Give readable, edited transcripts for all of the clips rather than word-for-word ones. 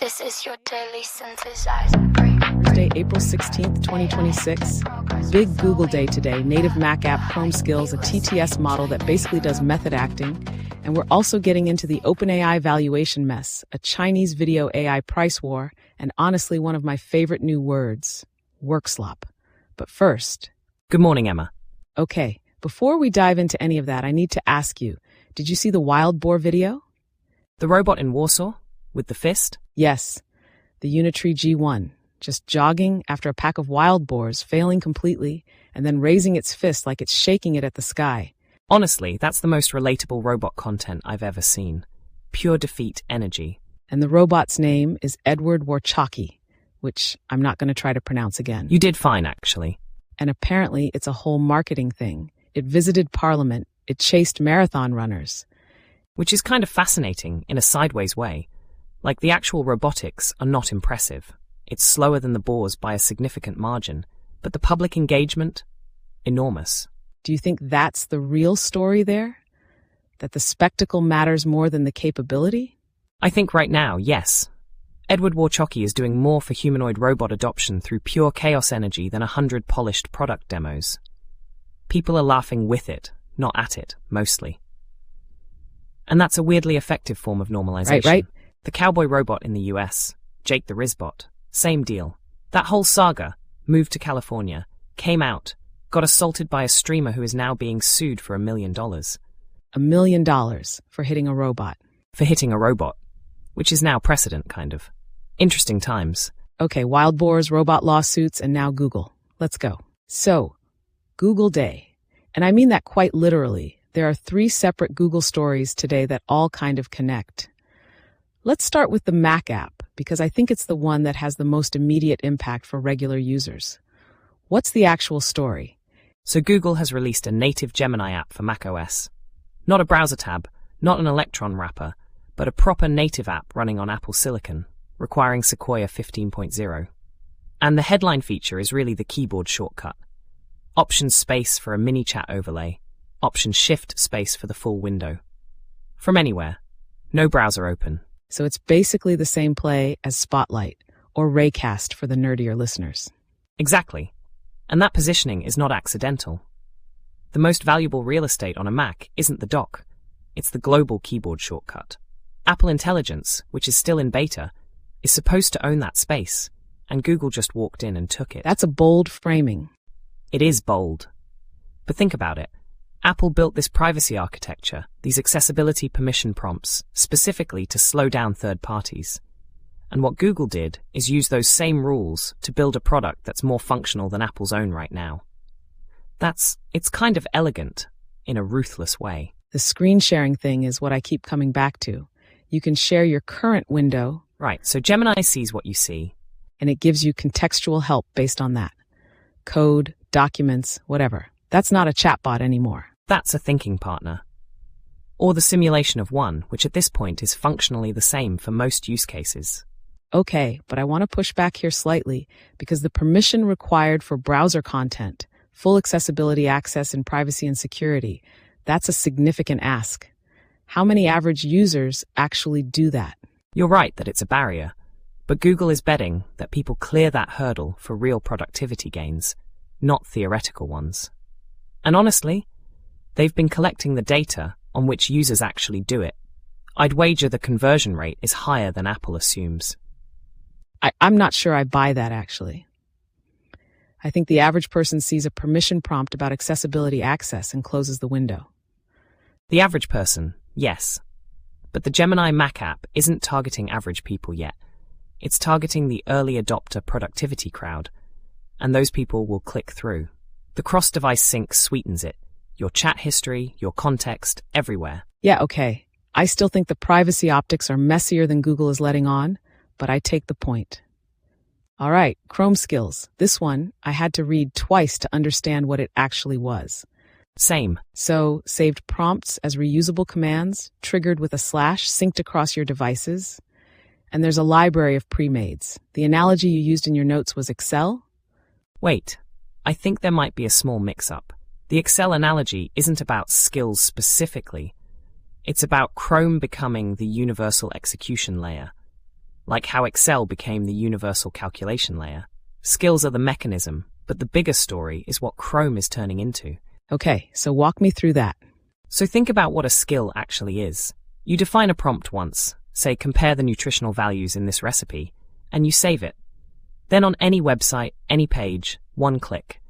This is your daily synthesizer break. Thursday, April 16th, 2026. Big Google Day today. Native Mac app Chrome Skills, a TTS model that basically does method acting. And we're also getting into the OpenAI valuation mess, a Chinese video AI price war, and honestly one of my favorite new words, work slop. But first... Good morning, Emma. Okay, before we dive into any of that, I need to ask you, did you see the wild boar video? The robot in Warsaw? With the fist? Yes, the Unitree G1, just jogging after a pack of wild boars, failing completely, and then raising its fist like it's shaking it at the sky. Honestly, that's the most relatable robot content I've ever seen. Pure defeat energy. And the robot's name is Edward Warchocki, which I'm not going to try to pronounce again. You did fine, actually. And apparently it's a whole marketing thing. It visited Parliament, it chased marathon runners. Which is kind of fascinating in a sideways way. Like, the actual robotics are not impressive. It's slower than the boars by a significant margin, but the public engagement? Enormous. Do you think that's the real story there? That the spectacle matters more than the capability? I think right now, yes. Edward Warchocki is doing more for humanoid robot adoption through pure chaos energy than 100 polished product demos. People are laughing with it, not at it, mostly. And that's a weirdly effective form of normalization. Right. The cowboy robot in the US, Jake the Rizbot, same deal. That whole saga, moved to California, came out, got assaulted by a streamer who is now being sued for $1 million. $1 million for hitting a robot. For hitting a robot, which is now precedent, kind of. Interesting times. Okay, wild boars, robot lawsuits, and now Google. Let's go. So, Google Day. And I mean that quite literally. There are 3 separate Google stories today that all kind of connect. Let's start with the Mac app, because I think it's the one that has the most immediate impact for regular users. What's the actual story? So Google has released a native Gemini app for macOS. Not a browser tab, not an Electron wrapper, but a proper native app running on Apple Silicon, requiring Sequoia 15.0. And the headline feature is really the keyboard shortcut. Option space for a mini chat overlay. Option shift space for the full window. From anywhere. No browser open. So it's basically the same play as Spotlight, or Raycast for the nerdier listeners. Exactly. And that positioning is not accidental. The most valuable real estate on a Mac isn't the dock. It's the global keyboard shortcut. Apple Intelligence, which is still in beta, is supposed to own that space, and Google just walked in and took it. That's a bold framing. It is bold. But think about it. Apple built this privacy architecture, these accessibility permission prompts, specifically to slow down third parties. And what Google did is use those same rules to build a product that's more functional than Apple's own right now. It's kind of elegant, in a ruthless way. The screen sharing thing is what I keep coming back to. You can share your current window. Right, so Gemini sees what you see. And it gives you contextual help based on that. Code, documents, whatever. That's not a chatbot anymore. That's a thinking partner. Or the simulation of one, which at this point is functionally the same for most use cases. Okay, but I want to push back here slightly because the permission required for browser content, full accessibility access and privacy and security, that's a significant ask. How many average users actually do that? You're right that it's a barrier, but Google is betting that people clear that hurdle for real productivity gains, not theoretical ones. And honestly, they've been collecting the data on which users actually do it. I'd wager the conversion rate is higher than Apple assumes. I'm not sure I buy that, actually. I think the average person sees a permission prompt about accessibility access and closes the window. The average person, yes. But the Gemini Mac app isn't targeting average people yet. It's targeting the early adopter productivity crowd, and those people will click through. The cross-device sync sweetens it. Your chat history, your context, everywhere. Yeah, okay. I still think the privacy optics are messier than Google is letting on, but I take the point. All right, Chrome Skills. This one, I had to read twice to understand what it actually was. Same. So, saved prompts as reusable commands, triggered with a / synced across your devices. And there's a library of pre-mades. The analogy you used in your notes was Excel? Wait, I think there might be a small mix-up. The Excel analogy isn't about skills specifically. It's about Chrome becoming the universal execution layer. like how Excel became the universal calculation layer. Skills are the mechanism, but the bigger story is what Chrome is turning into. Okay, so walk me through that. So think about what a skill actually is. You define a prompt once, say compare the nutritional values in this recipe, and you save it. Then on any website, any page, one click.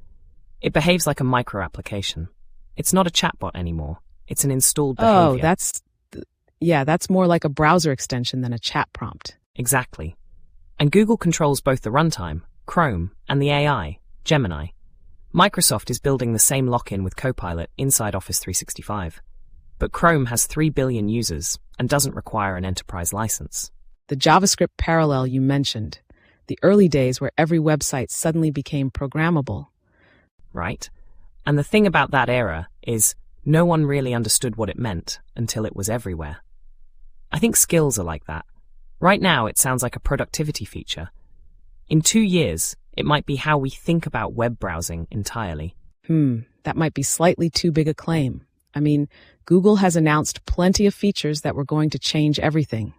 It behaves like a micro-application. It's not a chatbot anymore. It's an installed behavior. That's more like a browser extension than a chat prompt. Exactly. And Google controls both the runtime, Chrome, and the AI, Gemini. Microsoft is building the same lock-in with Copilot inside Office 365. But Chrome has 3 billion users and doesn't require an enterprise license. The JavaScript parallel you mentioned, the early days where every website suddenly became programmable. Right? And the thing about that era is no one really understood what it meant until it was everywhere. I think skills are like that. Right now, it sounds like a productivity feature. In 2 years, it might be how we think about web browsing entirely. That might be slightly too big a claim. I mean, Google has announced plenty of features that were going to change everything.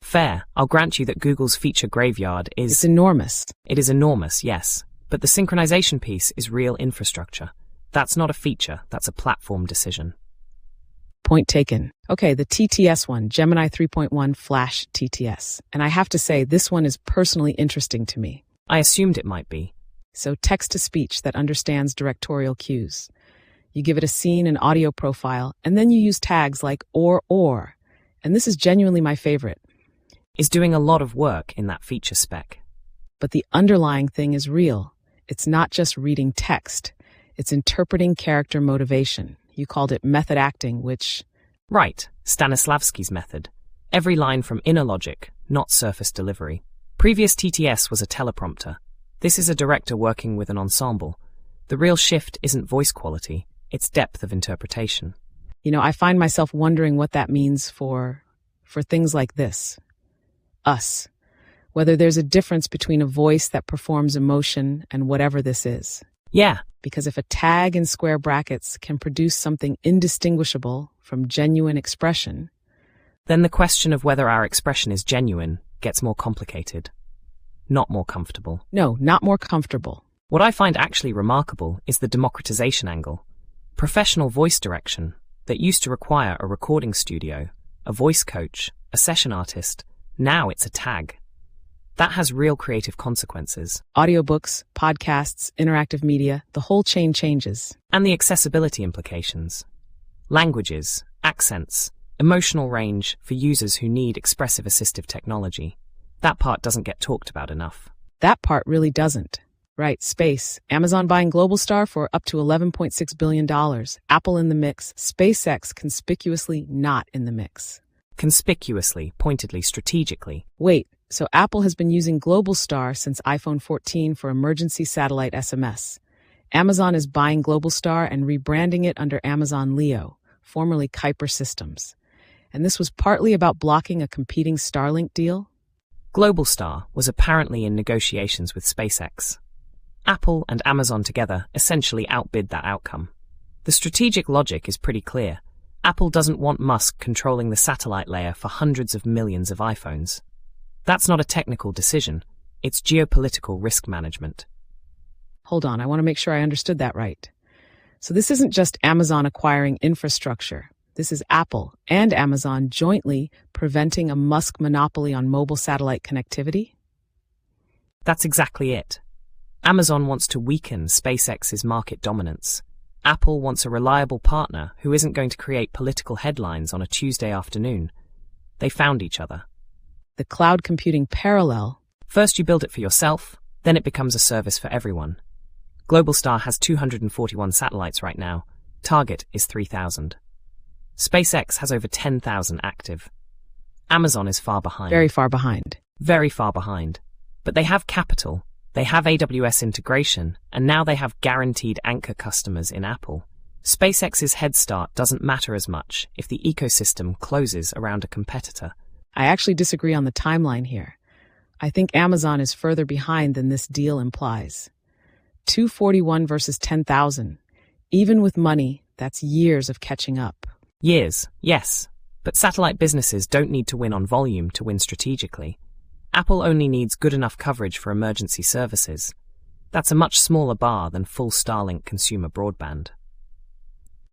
Fair. I'll grant you that Google's feature graveyard is... It's enormous. It is enormous, yes. But the synchronization piece is real infrastructure. That's not a feature, that's a platform decision. Point taken. Okay, the TTS one, Gemini 3.1 Flash TTS. And I have to say, this one is personally interesting to me. I assumed it might be. So text-to-speech that understands directorial cues. You give it a scene and audio profile, and then you use tags like or. And this is genuinely my favorite. Is doing a lot of work in that feature spec. But the underlying thing is real. It's not just reading text. It's interpreting character motivation. You called it method acting, which... Right, Stanislavski's method. Every line from inner logic, not surface delivery. Previous TTS was a teleprompter. This is a director working with an ensemble. The real shift isn't voice quality, it's depth of interpretation. You know, I find myself wondering what that means for things like this. Us. Whether there's a difference between a voice that performs emotion and whatever this is. Yeah. Because if a tag in square brackets can produce something indistinguishable from genuine expression, then the question of whether our expression is genuine gets more complicated. Not more comfortable. No, not more comfortable. What I find actually remarkable is the democratization angle. Professional voice direction that used to require a recording studio, a voice coach, a session artist, now it's a tag. That has real creative consequences. Audiobooks, podcasts, interactive media, the whole chain changes. And the accessibility implications. Languages, accents, emotional range for users who need expressive assistive technology. That part doesn't get talked about enough. That part really doesn't. Right, space. Amazon buying Globalstar for up to $11.6 billion. Apple in the mix. SpaceX conspicuously not in the mix. Conspicuously, pointedly, strategically. Wait, so Apple has been using Globalstar since iPhone 14 for emergency satellite SMS. Amazon is buying Globalstar and rebranding it under Amazon Leo, formerly Kuiper Systems. And this was partly about blocking a competing Starlink deal? Globalstar was apparently in negotiations with SpaceX. Apple and Amazon together essentially outbid that outcome. The strategic logic is pretty clear. Apple doesn't want Musk controlling the satellite layer for hundreds of millions of iPhones. That's not a technical decision. It's geopolitical risk management. Hold on, I want to make sure I understood that right. So this isn't just Amazon acquiring infrastructure. This is Apple and Amazon jointly preventing a Musk monopoly on mobile satellite connectivity? That's exactly it. Amazon wants to weaken SpaceX's market dominance. Apple wants a reliable partner who isn't going to create political headlines on a Tuesday afternoon. They found each other. The cloud computing parallel. First you build it for yourself, then it becomes a service for everyone. Globalstar has 241 satellites right now. Target is 3,000. SpaceX has over 10,000 active. Amazon is far behind. Very far behind. Very far behind. But they have capital, they have AWS integration, and now they have guaranteed anchor customers in Apple. SpaceX's head start doesn't matter as much if the ecosystem closes around a competitor. I actually disagree on the timeline here. I think Amazon is further behind than this deal implies. 241 versus 10,000. Even with money, that's years of catching up. Years, yes. But satellite businesses don't need to win on volume to win strategically. Apple only needs good enough coverage for emergency services. That's a much smaller bar than full Starlink consumer broadband.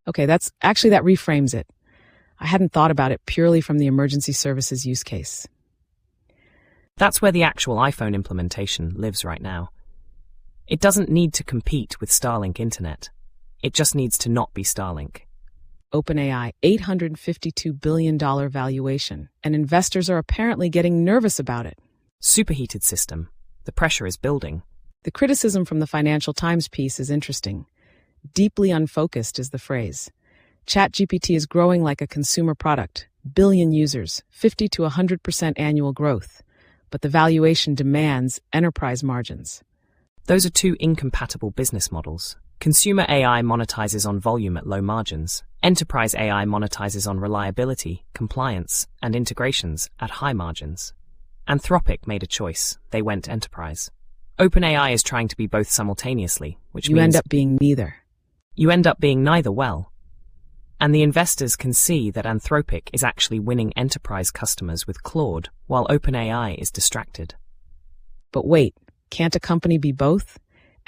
Okay, that reframes it. I hadn't thought about it purely from the emergency services use case. That's where the actual iPhone implementation lives right now. It doesn't need to compete with Starlink Internet. It just needs to not be Starlink. OpenAI, $852 billion valuation, and investors are apparently getting nervous about it. Superheated system. The pressure is building. The criticism from the Financial Times piece is interesting. Deeply unfocused is the phrase. ChatGPT is growing like a consumer product. Billion users, 50 to 100% annual growth. But the valuation demands enterprise margins. Those are two incompatible business models. Consumer AI monetizes on volume at low margins. Enterprise AI monetizes on reliability, compliance, and integrations at high margins. Anthropic made a choice. They went enterprise. OpenAI is trying to be both simultaneously, which means you end up being neither. You end up being neither well. And the investors can see that Anthropic is actually winning enterprise customers with Claude, while OpenAI is distracted. But wait, can't a company be both?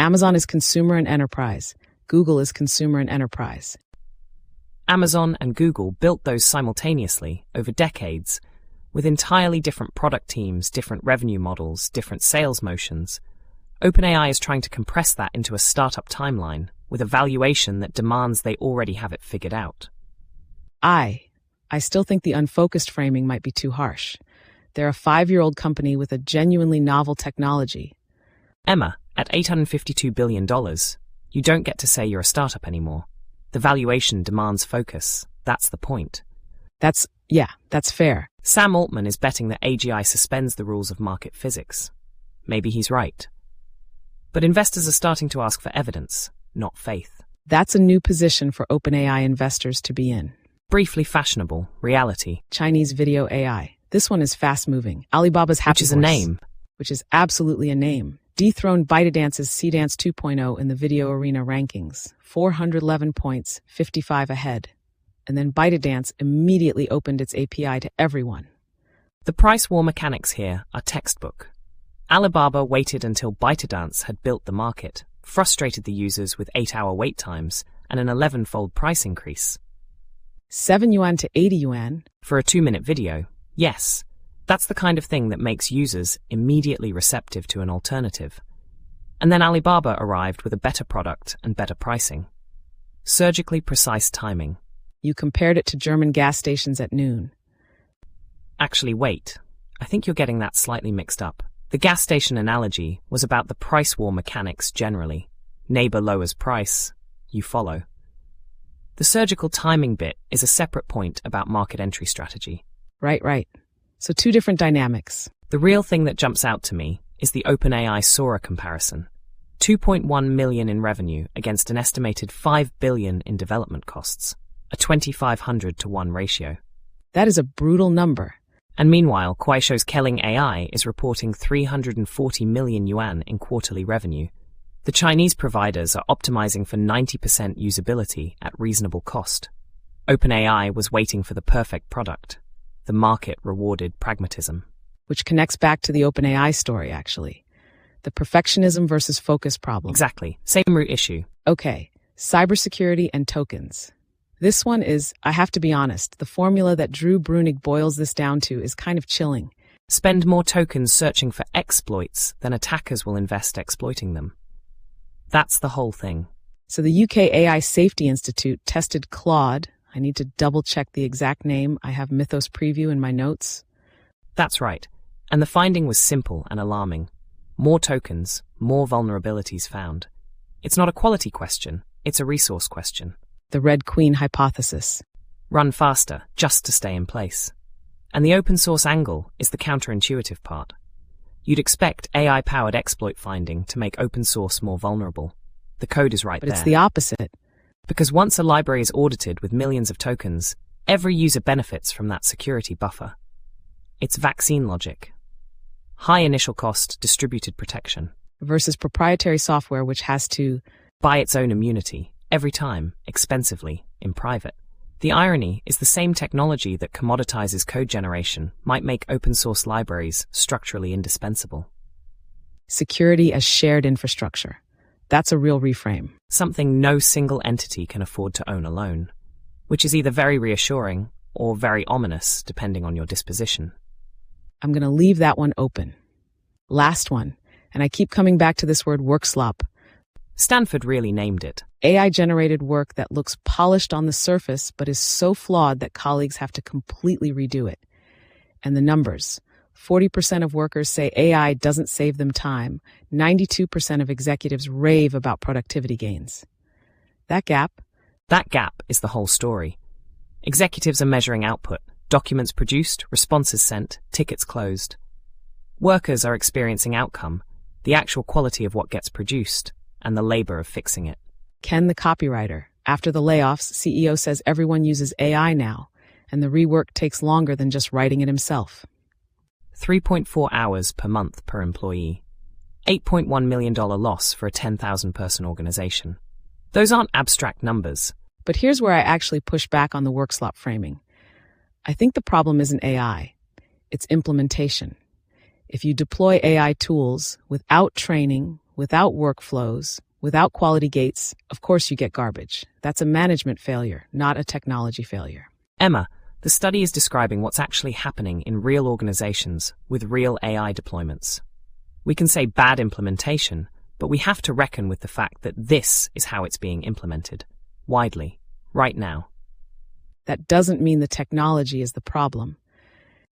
Amazon is consumer and enterprise. Google is consumer and enterprise. Amazon and Google built those simultaneously over decades, with entirely different product teams, different revenue models, different sales motions. OpenAI is trying to compress that into a startup timeline, with a valuation that demands they already have it figured out. I still think the unfocused framing might be too harsh. They're a 5-year-old company with a genuinely novel technology. Emma, at $852 billion, you don't get to say you're a startup anymore. The valuation demands focus. That's the point. That's fair. Sam Altman is betting that AGI suspends the rules of market physics. Maybe he's right. But investors are starting to ask for evidence, not faith. That's a new position for OpenAI investors to be in. Briefly fashionable, reality. Chinese video AI. This one is fast-moving. Alibaba's Happy Which is a Horse, name. Which is absolutely a name. Dethroned ByteDance's CDance 2.0 in the video arena rankings. 411 points, 55 ahead. And then ByteDance immediately opened its API to everyone. The price war mechanics here are textbook. Alibaba waited until ByteDance had built the market, frustrated the users with 8-hour wait times, and an 11-fold price increase. 7 yuan to 80 yuan? For a 2-minute video, yes. That's the kind of thing that makes users immediately receptive to an alternative. And then Alibaba arrived with a better product and better pricing. Surgically precise timing. You compared it to German gas stations at noon. Actually, wait. I think you're getting that slightly mixed up. The gas station analogy was about the price war mechanics generally. Neighbor lowers price, you follow. The surgical timing bit is a separate point about market entry strategy. Right. So 2 different dynamics. The real thing that jumps out to me is the OpenAI Sora comparison. 2.1 million in revenue against an estimated 5 billion in development costs. A 2,500 to 1 ratio. That is a brutal number. And meanwhile, Kuaishou's Kelling AI is reporting 340 million yuan in quarterly revenue. The Chinese providers are optimizing for 90% usability at reasonable cost. OpenAI was waiting for the perfect product. The market rewarded pragmatism. Which connects back to the OpenAI story, actually. The perfectionism versus focus problem. Exactly. Same root issue. Okay, cybersecurity and tokens. This one is, I have to be honest, the formula that Drew Brunig boils this down to is kind of chilling. Spend more tokens searching for exploits than attackers will invest exploiting them. That's the whole thing. So the UK AI Safety Institute tested Claude. I need to double-check the exact name. I have Mythos Preview in my notes. That's right. And the finding was simple and alarming. More tokens, more vulnerabilities found. It's not a quality question, it's a resource question. The Red Queen hypothesis. Run faster, just to stay in place. And the open source angle is the counterintuitive part. You'd expect AI-powered exploit finding to make open source more vulnerable. The code is right there. But it's the opposite. Because once a library is audited with millions of tokens, every user benefits from that security buffer. It's vaccine logic. High initial cost, distributed protection. Versus proprietary software which has to buy its own immunity, every time, expensively, in private. The irony is the same technology that commoditizes code generation might make open-source libraries structurally indispensable. Security as shared infrastructure. That's a real reframe. Something no single entity can afford to own alone, which is either very reassuring or very ominous, depending on your disposition. I'm going to leave that one open. Last one, and I keep coming back to this word work slop. Stanford really named it. AI-generated work that looks polished on the surface but is so flawed that colleagues have to completely redo it. And the numbers. 40% of workers say AI doesn't save them time. 92% of executives rave about productivity gains. That gap is the whole story. Executives are measuring output, documents produced, responses sent, tickets closed. Workers are experiencing outcome, the actual quality of what gets produced, and the labor of fixing it. Ken, the copywriter. After the layoffs, CEO says everyone uses AI now, and the rework takes longer than just writing it himself. 3.4 hours per month per employee. $8.1 million loss for a 10,000-person organization. Those aren't abstract numbers. But here's where I actually push back on the work slop framing. I think the problem isn't AI. It's implementation. If you deploy AI tools without training, without workflows, without quality gates, of course you get garbage. That's a management failure, not a technology failure. Emma, the study is describing what's actually happening in real organizations with real AI deployments. We can say bad implementation, but we have to reckon with the fact that this is how it's being implemented, widely, right now. That doesn't mean the technology is the problem.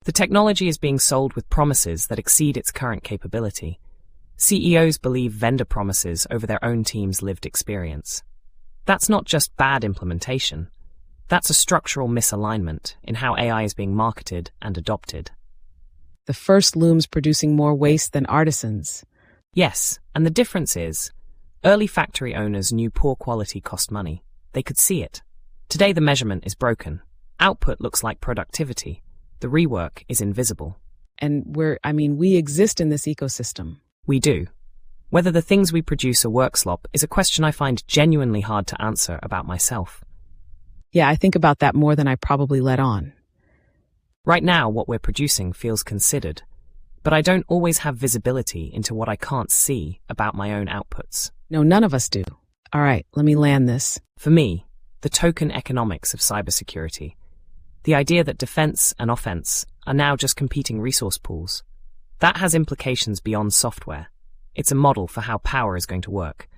The technology is being sold with promises that exceed its current capability. CEOs believe vendor promises over their own team's lived experience. That's not just bad implementation. That's a structural misalignment in how AI is being marketed and adopted. The first looms producing more waste than artisans. Yes, and the difference is, early factory owners knew poor quality cost money. They could see it. Today the measurement is broken. Output looks like productivity. The rework is invisible. And we exist in this ecosystem. We do. Whether the things we produce are work slop is a question I find genuinely hard to answer about myself. Yeah, I think about that more than I probably let on. Right now, what we're producing feels considered, but I don't always have visibility into what I can't see about my own outputs. No, none of us do. All right, let me land this. For me, the token economics of cybersecurity, the idea that defense and offense are now just competing resource pools, that has implications beyond software. It's a model for how power is going to work,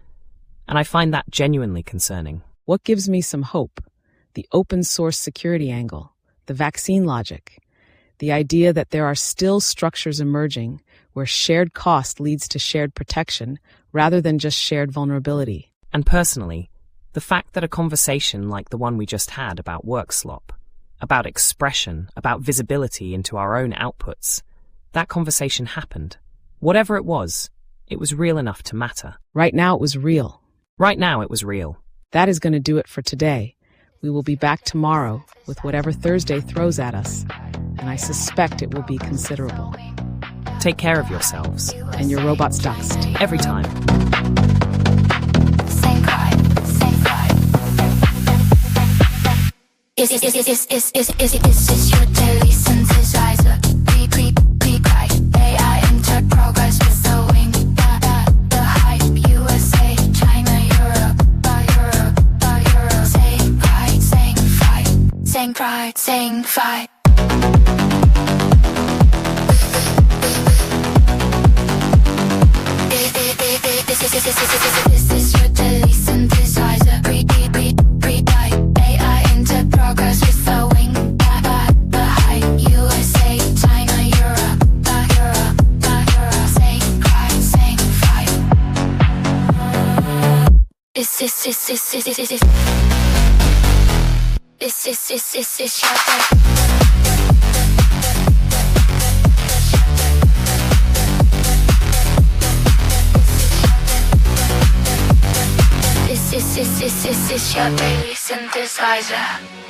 and I find that genuinely concerning. What gives me some hope? The open source security angle, the vaccine logic, the idea that there are still structures emerging where shared cost leads to shared protection rather than just shared vulnerability. And personally, the fact that a conversation like the one we just had about work slop, about expression, about visibility into our own outputs, that conversation happened. Whatever it was real enough to matter. Right now it was real. Right now it was real. That is going to do it for today. We will be back tomorrow with whatever Thursday throws at us, and I suspect it will be considerable. Take care of yourselves. And your robot's dust. Every time. Same cry. Is this your daily synthesizer? Pre-cry. AI entered progress with the wing. The hype. USA, China, Europe. Same pride, same fight. Same pride, same fight. This is your daily synthesizer. Pre-cry. AI entered progress with the wing. The hype. USA, China, Europe. Same cry, same fight. This is your This is your daily synthesizer.